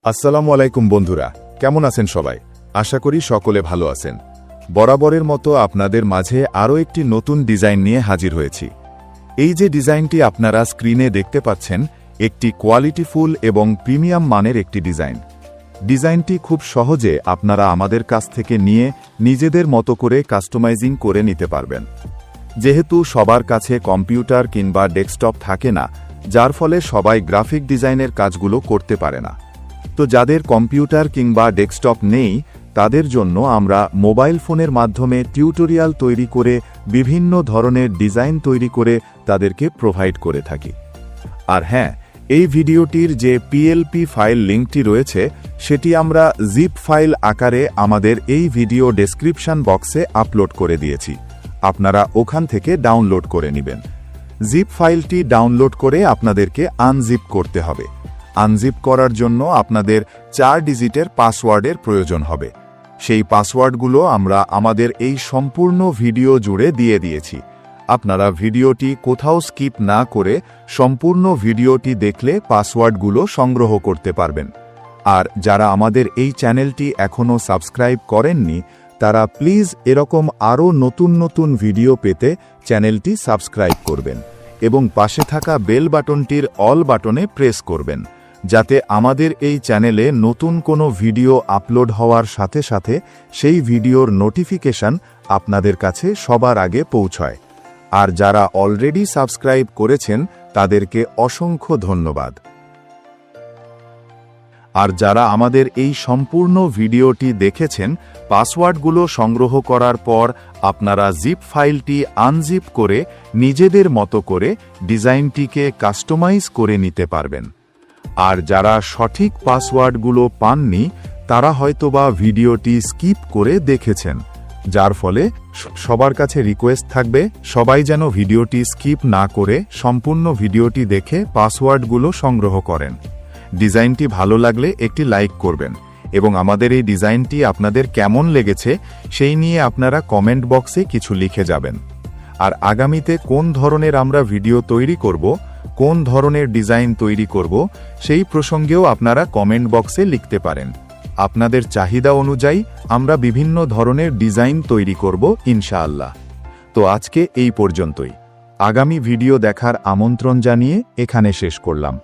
আসসালামু আলাইকুম বন্ধুরা, কেমন আছেন সবাই? আশা করি সকলে ভালো আছেন। বরাবরের মতো আপনাদের মাঝে আরও একটি নতুন ডিজাইন নিয়ে হাজির হয়েছি। এই যে ডিজাইনটি আপনারা স্ক্রিনে দেখতে পাচ্ছেন, একটি কোয়ালিটিফুল এবং প্রিমিয়াম মানের একটি ডিজাইন। ডিজাইনটি খুব সহজে আপনারা আমাদের কাছ থেকে নিয়ে নিজেদের মতো করে কাস্টমাইজিং করে নিতে পারবেন। যেহেতু সবার কাছে কম্পিউটার কিংবা ডেস্কটপ থাকে না, যার ফলে সবাই গ্রাফিক ডিজাইনের কাজগুলো করতে পারে না। তো যাদের কম্পিউটার কিংবা ডেস্কটপ নেই, তাদের জন্য আমরা মোবাইল ফোনের মাধ্যমে টিউটোরিয়াল তৈরি করে বিভিন্ন ধরনের ডিজাইন তৈরি করে তাদেরকে প্রোভাইড করে থাকি। আর হ্যাঁ, এই ভিডিওটির যে পিএলপি ফাইল লিঙ্কটি রয়েছে, সেটি আমরা জিপ ফাইল আকারে আমাদের এই ভিডিও ডেসক্রিপশন বক্সে আপলোড করে দিয়েছি। আপনারা ওখান থেকে ডাউনলোড করে নেবেন। জিপ ফাইলটি ডাউনলোড করে আপনাদেরকে আনজিপ করতে হবে। আনজিপ করার জন্য আপনাদের 4 ডিজিটের পাসওয়ার্ডের প্রয়োজন হবে। সেই পাসওয়ার্ডগুলো আমরা আমাদের এই সম্পূর্ণ ভিডিও জুড়ে দিয়ে দিয়েছি। আপনারা ভিডিওটি কোথাও স্কিপ না করে সম্পূর্ণ ভিডিওটি দেখলে পাসওয়ার্ডগুলো সংগ্রহ করতে পারবেন। আর যারা আমাদের এই চ্যানেলটি এখনও সাবস্ক্রাইব করেননি, তারা প্লিজ এরকম আরও নতুন নতুন ভিডিও পেতে চ্যানেলটি সাবস্ক্রাইব করবেন এবং পাশে থাকা বেল বাটনটির অল বাটনে প্রেস করবেন, যাতে আমাদের এই চ্যানেলে নতুন কোনো ভিডিও আপলোড হওয়ার সাথে সাথে সেই ভিডিওর নোটিফিকেশন আপনাদের কাছে সবার আগে পৌঁছয়। আর যারা অলরেডি সাবস্ক্রাইব করেছেন, তাদেরকে অসংখ্য ধন্যবাদ। আর যারা আমাদের এই সম্পূর্ণ ভিডিওটি দেখেছেন, পাসওয়ার্ডগুলো সংগ্রহ করার পর আপনারা জিপ ফাইলটি আনজিপ করে নিজেদের মতো করে ডিজাইনটিকে কাস্টমাইজ করে নিতে পারবেন। আর যারা সঠিক পাসওয়ার্ডগুলো পাননি, তারা হয়তোবা ভিডিওটি স্কিপ করে দেখেছেন, যার ফলে সবার কাছে রিকোয়েস্ট থাকবে সবাই যেন ভিডিওটি স্কিপ না করে সম্পূর্ণ ভিডিওটি দেখে পাসওয়ার্ডগুলো সংগ্রহ করেন। ডিজাইনটি ভালো লাগলে একটি লাইক করবেন এবং আমাদের এই ডিজাইনটি আপনাদের কেমন লেগেছে সেই নিয়ে আপনারা কমেন্ট বক্সে কিছু লিখে যাবেন। আর আগামীতে কোন ধরনের আমরা ভিডিও তৈরি করব, কোন ধরনের ডিজাইন তৈরি করব, সেই প্রসঙ্গেও আপনারা কমেন্ট বক্সে লিখতে পারেন। আপনাদের চাহিদা অনুযায়ী আমরা বিভিন্ন ধরনের ডিজাইন তৈরি করব ইনশাআল্লাহ। তো আজকে এই পর্যন্তই। আগামী ভিডিও দেখার আমন্ত্রণ জানিয়ে এখানে শেষ করলাম।